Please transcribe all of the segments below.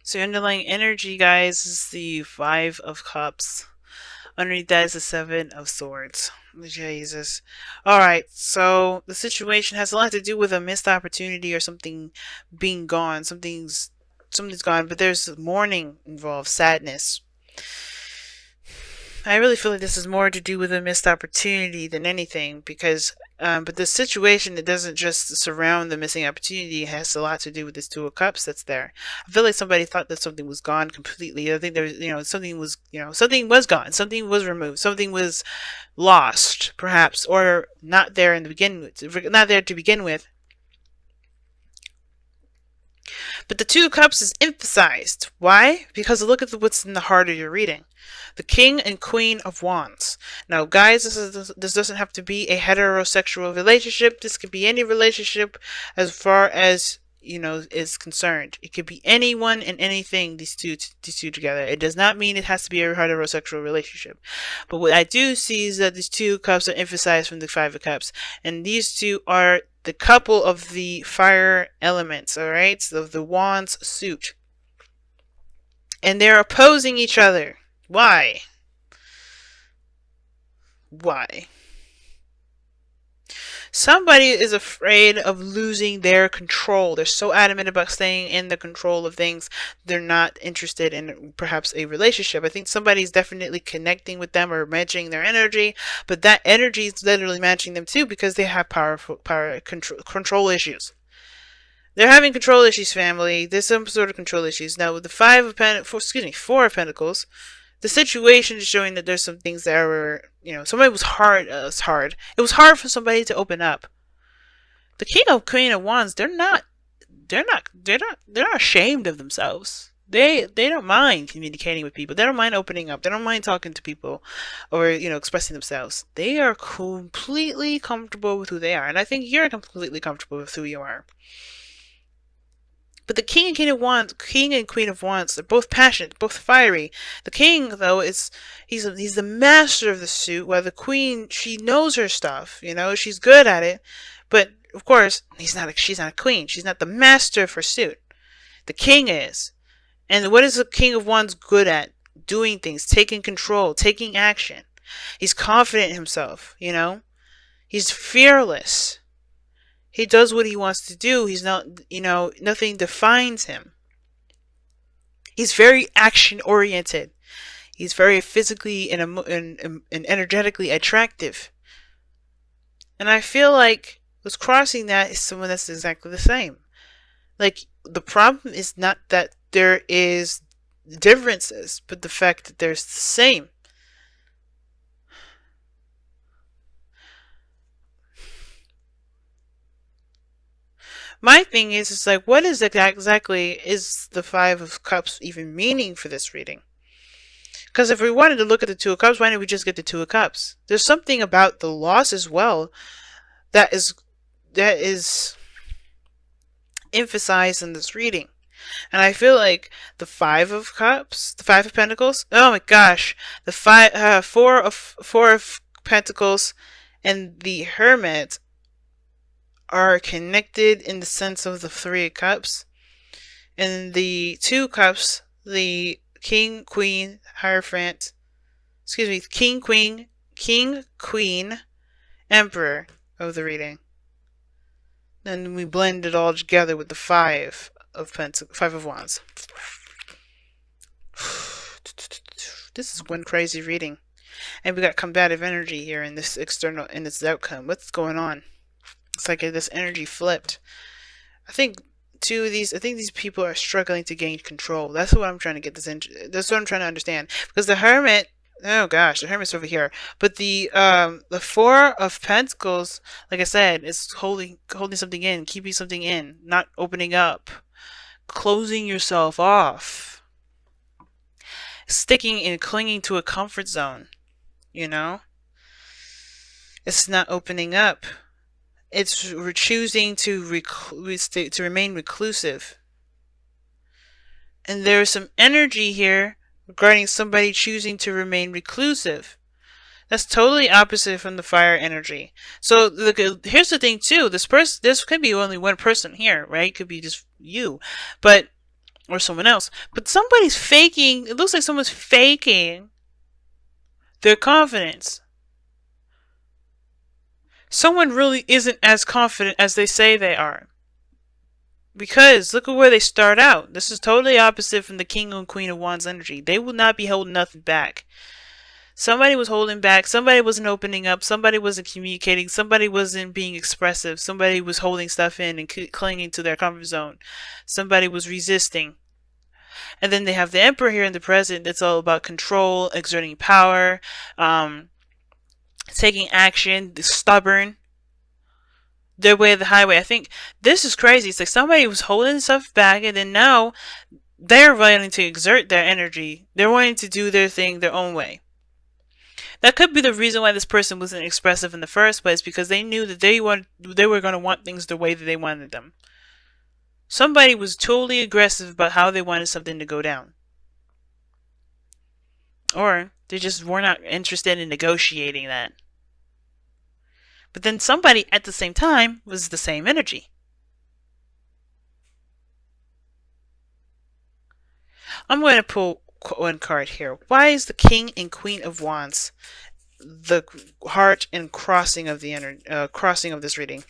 So your underlying energy, guys, is the Five of Cups. Underneath that is the Seven of Swords. Jesus. Alright, so the situation has a lot to do with a missed opportunity or something being gone. Something's gone, but there's mourning involved, sadness. I really feel like this is more to do with a missed opportunity than anything because but the situation, it doesn't just surround the missing opportunity. It has a lot to do with this Two of Cups that's there. I feel like somebody thought that something was gone completely. I think there's, something was gone. Something was removed. Something was lost, perhaps, or not there in the not there to begin with. But the Two of Cups is emphasized. Why? Because look at what's in the heart of your reading. The King and Queen of Wands. Now, guys, this doesn't have to be a heterosexual relationship. This could be any relationship as far as, is concerned. It could be anyone and anything, these two together. It does not mean it has to be a heterosexual relationship. But what I do see is that these two cups are emphasized from the Five of Cups. And these two are the couple of the fire elements, alright? So the Wands suit. And they're opposing each other. Why? Why? Somebody is afraid of losing their control. They're so adamant about staying in the control of things. They're not interested in perhaps a relationship. I think somebody's definitely connecting with them or matching their energy, but that energy is literally matching them too because they have power control issues. They're having control issues, family. There's some sort of control issues. Now with the Four of Pentacles, the situation is showing that there's some things that were, somebody was hard. It's hard. It was hard for somebody to open up. The Queen of Wands, they're not ashamed of themselves. They don't mind communicating with people. They don't mind opening up. They don't mind talking to people or, expressing themselves. They are completely comfortable with who they are. And I think you're completely comfortable with who you are. But the King and Queen of Wands, they're both passionate, both fiery. The King, though, he's the master of the suit, while the Queen, she knows her stuff, she's good at it. But of course, she's not a queen. She's not the master of her suit. The King is. And what is the King of Wands good at? Doing things, taking control, taking action. He's confident in himself, He's fearless. He does what he wants to do. He's not, nothing defines him. He's very action oriented. He's very physically and energetically attractive. And I feel like what's crossing that is someone that's exactly the same. Like, the problem is not that there is differences, but the fact that there's the same. My thing is like, what is exactly is the Five of Cups even meaning for this reading? Because if we wanted to look at the Two of Cups, why didn't we just get the Two of Cups? There's something about the loss as well that is emphasized in this reading. And I feel like the Five of Cups, the Five of Pentacles, oh my gosh, the Four of Pentacles and the Hermit are connected in the sense of the Three of Cups. And the Two Cups, the King, Queen, Hierophant, King, Queen, Emperor of the reading. Then we blend it all together with the Five of Wands. This is one crazy reading. And we got combative energy here in this outcome. What's going on? It's like this energy flipped. I think these people are struggling to gain control. That's what I'm trying to get this into. That's what I'm trying to understand. Because the Hermit, oh gosh, the Hermit's over here. But the Four of Pentacles, like I said, is holding something in, keeping something in, not opening up, closing yourself off, sticking and clinging to a comfort zone. It's not opening up. It's choosing to remain reclusive. And there's some energy here regarding somebody choosing to remain reclusive. That's totally opposite from the fire energy. So here's the thing too. This could be only one person here, right? It could be just you. But or someone else. But somebody's faking, it looks like someone's faking their confidence. Someone really isn't as confident as they say they are. Because look at where they start out. This is totally opposite from the King and Queen of Wands energy. They will not be holding nothing back. Somebody was holding back. Somebody wasn't opening up. Somebody wasn't communicating. Somebody wasn't being expressive. Somebody was holding stuff in and clinging to their comfort zone. Somebody was resisting. And then they have the Emperor here in the present. That's all about control, exerting power, taking action, stubborn. Their way of the highway. I think this is crazy. It's like somebody was holding stuff back, and then now they're wanting to exert their energy. They're wanting to do their thing their own way. That could be the reason why this person wasn't expressive in the first place, because they knew that they were going to want things the way that they wanted them. Somebody was totally aggressive about how they wanted something to go down. Or they just were not interested in negotiating that. But then somebody at the same time was the same energy. I'm going to pull one card here. Why is the King and Queen of Wands the heart and crossing of the crossing of this reading?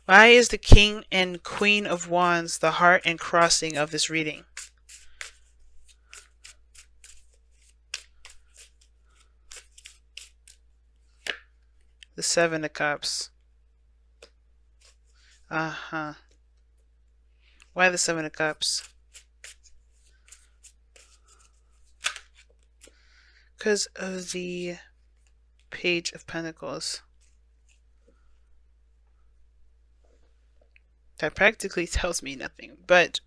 Why is the King and Queen of Wands the heart and crossing of this reading? The Seven of Cups. Why the Seven of Cups? Because of the Page of Pentacles. That practically tells me nothing, but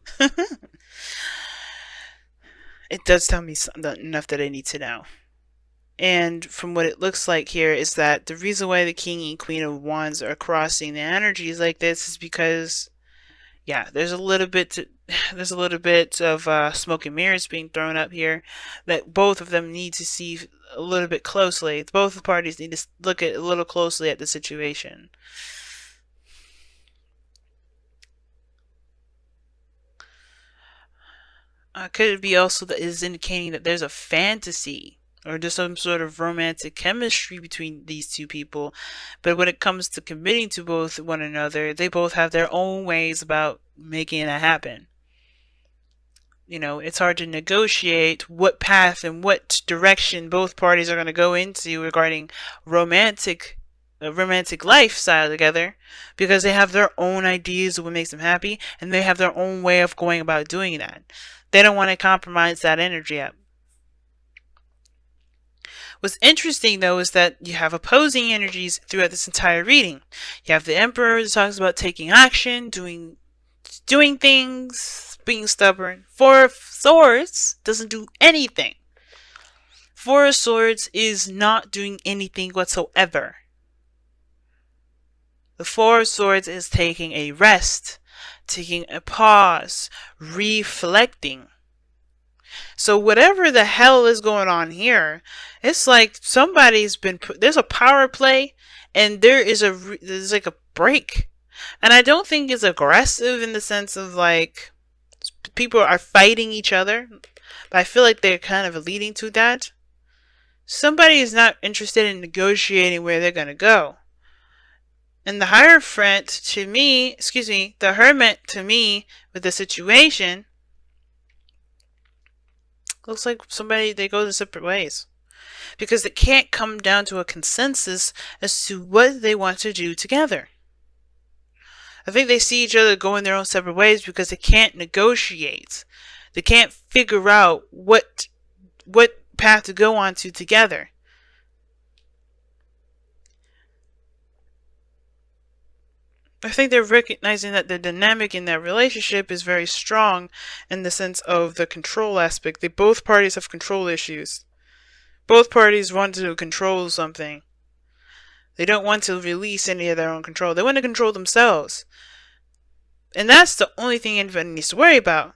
it does tell me enough that I need to know. And from what it looks like here is that the reason why the King and Queen of Wands are crossing the energies like this is because, yeah, there's a little bit of smoke and mirrors being thrown up here that both of them need to see a little bit closely. Both parties need to look at a little closely at the situation. Could it be also that is indicating that there's a fantasy or there's some sort of romantic chemistry between these two people, but when it comes to committing to both one another, they both have their own ways about making that happen. You know, it's hard to negotiate what path and what direction both parties are going to go into regarding romantic lifestyle together, because they have their own ideas of what makes them happy, and they have their own way of going about doing that. They don't want to compromise that energy up. What's interesting, though, is that you have opposing energies throughout this entire reading. You have the Emperor that talks about taking action, doing things, being stubborn. Four of Swords doesn't do anything. Four of Swords is not doing anything whatsoever. The Four of Swords is taking a rest, taking a pause, reflecting. So whatever the hell is going on here, it's like somebody's been there's a power play, and there's like a break. And I don't think it's aggressive in the sense of like people are fighting each other, but I feel like they're kind of leading to that. Somebody is not interested in negotiating where they're going to go. And the Hierophant to me, the Hermit to me with the situation, looks like they go their separate ways. Because they can't come down to a consensus as to what they want to do together. I think they see each other going their own separate ways because they can't negotiate. They can't figure out what path to go on to together. I think they're recognizing that the dynamic in that relationship is very strong in the sense of the control aspect. Both parties have control issues. Both parties want to control something. They don't want to release any of their own control. They want to control themselves. And that's the only thing anybody needs to worry about.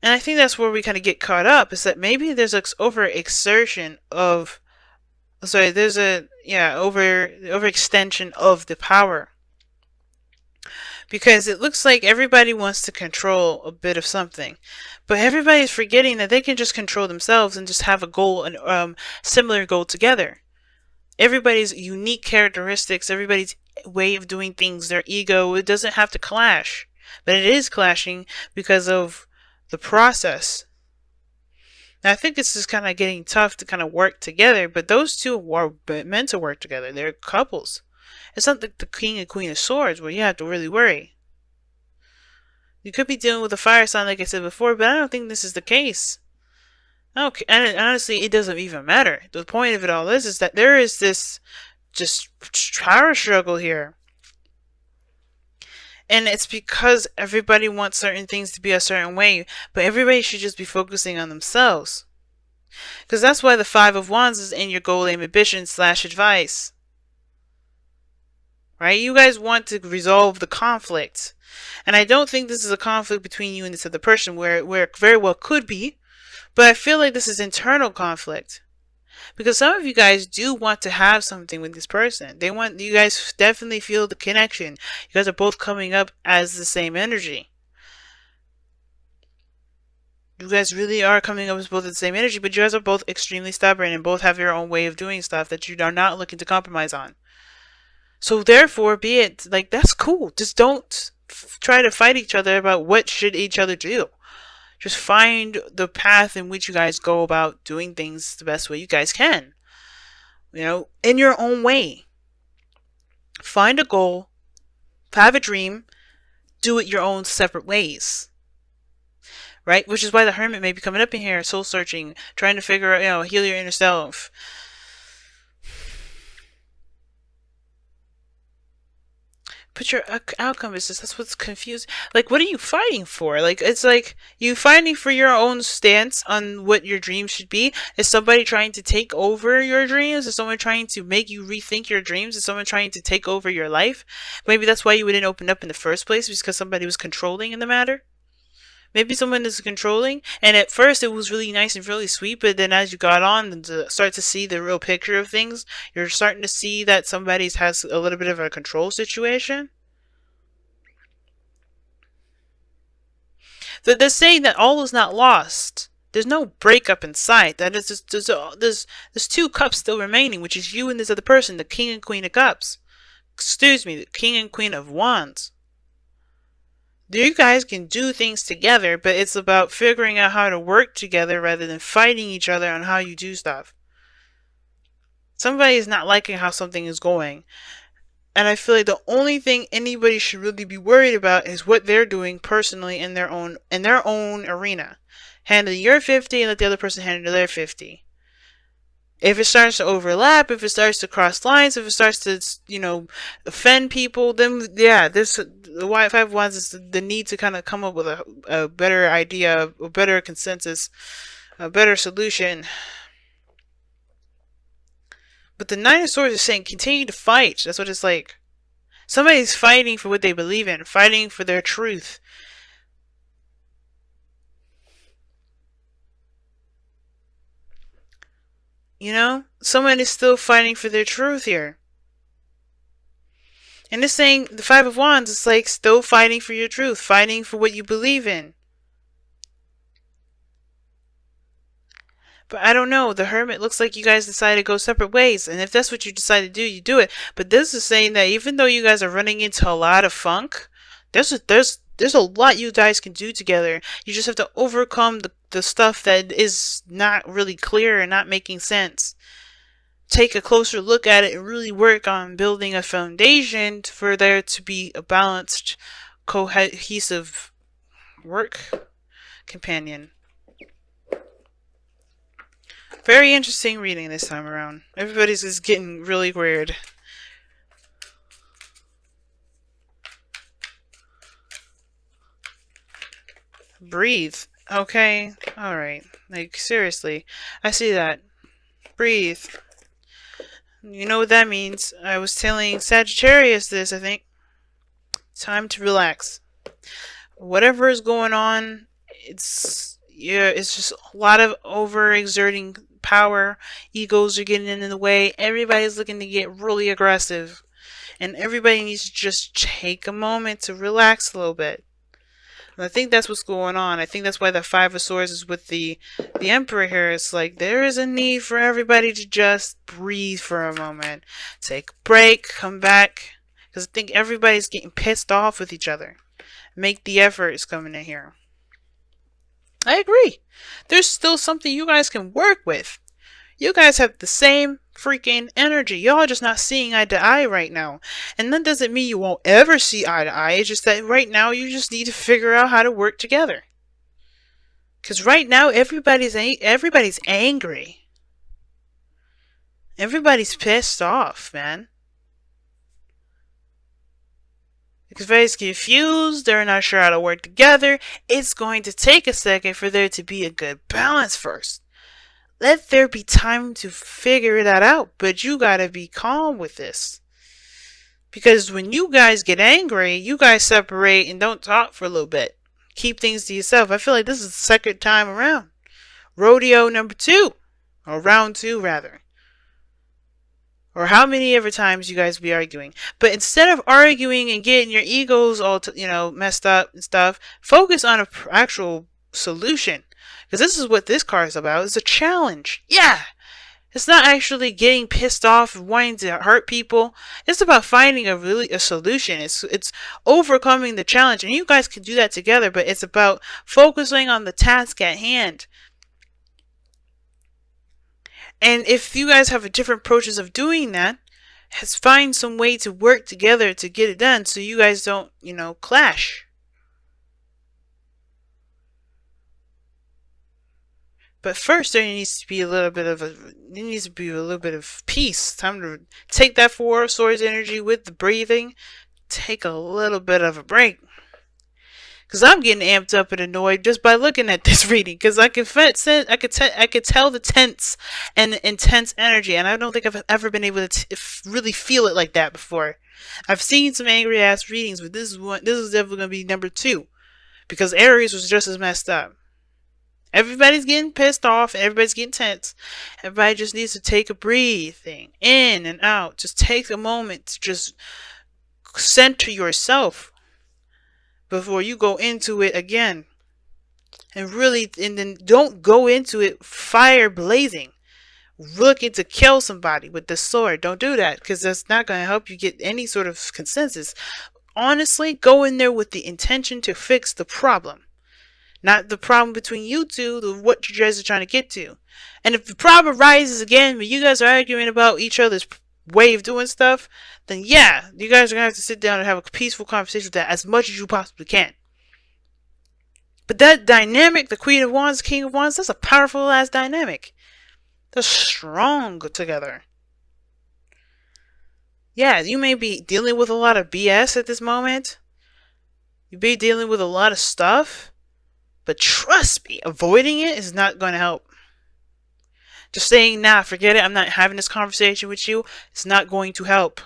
And I think that's where we kind of get caught up, is that maybe there's an overexertion of... Sorry, there's a... Yeah, overextension of the power. because it looks like everybody wants to control a bit of something, but everybody's forgetting that they can just control themselves and just have a goal and similar goal together. Everybody's unique characteristics, everybody's way of doing things, their ego, it doesn't have to clash, but it is clashing because of the process. Now, I think it's just kind of getting tough to kind of work together, but those two are meant to work together. They're couples. It's not like the King and Queen of Swords where you have to really worry. You could be dealing with a fire sign, like I said before, but I don't think this is the case. Okay, and honestly, it doesn't even matter. The point of it all is that there is this just power struggle here. And it's because everybody wants certain things to be a certain way, but everybody should just be focusing on themselves. Because that's why the Five of Wands is in your goal, aim, ambition / advice. Right? You guys want to resolve the conflict. And I don't think this is a conflict between you and this other person, where it very well could be. But I feel like this is internal conflict. Because some of you guys do want to have something with this person. You guys definitely feel the connection. You guys are both coming up as the same energy. You guys really are coming up as both the same energy, but you guys are both extremely stubborn and both have your own way of doing stuff that you are not looking to compromise on. So therefore, be it like, that's cool. Just don't try to fight each other about what should each other do. Just find the path in which you guys go about doing things the best way you guys can. You know, in your own way. Find a goal, have a dream, do it your own separate ways. Right? Which is why the Hermit may be coming up in here, soul searching, trying to figure out, heal your inner self. But your outcome is just, that's what's confused. Like, what are you fighting for? Like, it's like you fighting for your own stance on what your dreams should be. Is somebody trying to take over your dreams? Is someone trying to make you rethink your dreams? Is someone trying to take over your life? Maybe that's why you wouldn't open up in the first place, because somebody was controlling in the matter. Maybe someone is controlling, and at first it was really nice and really sweet, but then as you got on and start to see the real picture of things, you're starting to see that somebody has a little bit of a control situation. They're saying that all is not lost. There's no breakup in sight. That is just, there's two cups still remaining, which is you and this other person, the King and Queen of Cups. Excuse me, the King and Queen of Wands. You guys can do things together, but it's about figuring out how to work together rather than fighting each other on how you do stuff. Somebody is not liking how something is going. And I feel like the only thing anybody should really be worried about is what they're doing personally in their own arena. Handle your 50 and let the other person handle their 50. If it starts to overlap, if it starts to cross lines, if it starts to, offend people, then yeah, the Five of Wands is the need to kind of come up with a better idea, a better consensus, a better solution. But the Nine of Swords is saying continue to fight. That's what it's like. Somebody's fighting for what they believe in, fighting for their truth. Someone is still fighting for their truth here. And it's saying the Five of Wands is like still fighting for your truth, fighting for what you believe in. But I don't know. The Hermit looks like you guys decided to go separate ways. And if that's what you decide to do, you do it. But this is saying that even though you guys are running into a lot of funk, there's a lot you guys can do together. You just have to overcome the stuff that is not really clear and not making sense. Take a closer look at it and really work on building a foundation for there to be a balanced, cohesive work companion. Very interesting reading this time around. Everybody's just getting really weird. Breathe. Okay. Alright. Like, seriously. I see that. Breathe. You know what that means. I was telling Sagittarius this, I think. Time to relax. Whatever is going on, it's just a lot of overexerting power. Egos are getting in the way. Everybody's looking to get really aggressive. And everybody needs to just take a moment to relax a little bit. And I think that's what's going on. I think that's why the Five of Swords is with the Emperor here. It's like there is a need for everybody to just breathe for a moment. Take a break, come back. Because I think everybody's getting pissed off with each other. Make the effort is coming in here. I agree. There's still something you guys can work with. You guys have the same freaking energy. Y'all just not seeing eye to eye right now. And that doesn't mean you won't ever see eye to eye. It's just that right now you just need to figure out how to work together. Because right now everybody's angry. Everybody's pissed off, man. Everybody's confused. They're not sure how to work together. It's going to take a second for there to be a good balance first. Let there be time to figure that out, but you gotta be calm with this. Because when you guys get angry, you guys separate and don't talk for a little bit. Keep things to yourself. I feel like this is the second time around. Rodeo number 2. Or round 2, rather. Or how many ever times you guys be arguing. But instead of arguing and getting your egos all, messed up and stuff, focus on an actual solution. Because this is what this card is about. It's a challenge. Yeah. It's not actually getting pissed off and wanting to hurt people. It's about finding a solution. It's overcoming the challenge. And you guys can do that together. But it's about focusing on the task at hand. And if you guys have different approaches of doing that, find some way to work together to get it done. So you guys don't, clash. But first, there needs to be a little bit of peace. Time to take that Four of Swords energy with the breathing. Take a little bit of a break. Because I'm getting amped up and annoyed just by looking at this reading. Because I could tell the tense and the intense energy. And I don't think I've ever been able to really feel it like that before. I've seen some angry ass readings, but this is definitely going to be number 2. Because Aries was just as messed up. Everybody's getting pissed off. Everybody's getting tense. Everybody just needs to take a breathing in and out. Just take a moment to just center yourself before you go into it again. And then don't go into it fire blazing. Looking to kill somebody with the sword. Don't do that, because that's not going to help you get any sort of consensus. Honestly, go in there with the intention to fix the problem. Not the problem between you two, what you guys are trying to get to. And if the problem rises again, when you guys are arguing about each other's way of doing stuff, then yeah, you guys are going to have to sit down and have a peaceful conversation with that as much as you possibly can. But that dynamic, the Queen of Wands, King of Wands, that's a powerful ass dynamic. They're strong together. Yeah, you may be dealing with a lot of BS at this moment. You may be dealing with a lot of stuff. But trust me, avoiding it is not going to help. Just saying, nah, forget it, I'm not having this conversation with you, it's not going to help.